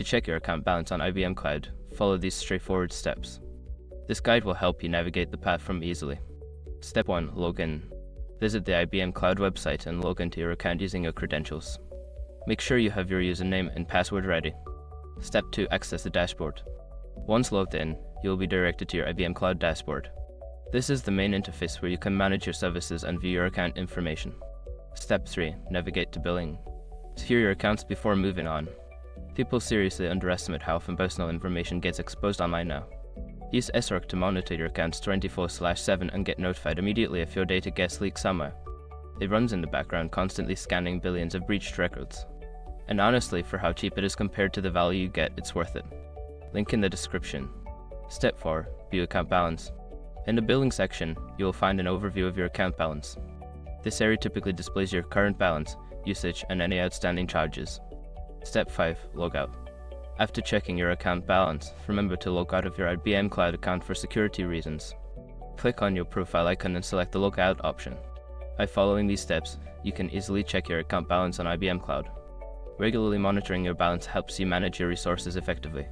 To check your account balance on IBM Cloud, follow these straightforward steps. This guide will help you navigate the platform easily. Step 1. Login. Visit the IBM Cloud website and log into your account using your credentials. Make sure you have your username and password ready. Step 2. Access the dashboard. Once logged in, you will be directed to your IBM Cloud dashboard. This is the main interface where you can manage your services and view your account information. Step 3. Navigate to billing. Secure your accounts before moving on. People seriously underestimate how often personal information gets exposed online now. Use SROC to monitor your accounts 24/7 and get notified immediately if your data gets leaked somewhere. It runs in the background, constantly scanning billions of breached records. And honestly, for how cheap it is compared to the value you get, it's worth it. Link in the description. Step 4. View account balance. In the billing section, you will find an overview of your account balance. This area typically displays your current balance, usage, and any outstanding charges. Step 5. Logout. After checking your account balance, remember to log out of your IBM Cloud account for security reasons. Click on your profile icon and select the Logout option. By following these steps, you can easily check your account balance on IBM Cloud. Regularly monitoring your balance helps you manage your resources effectively.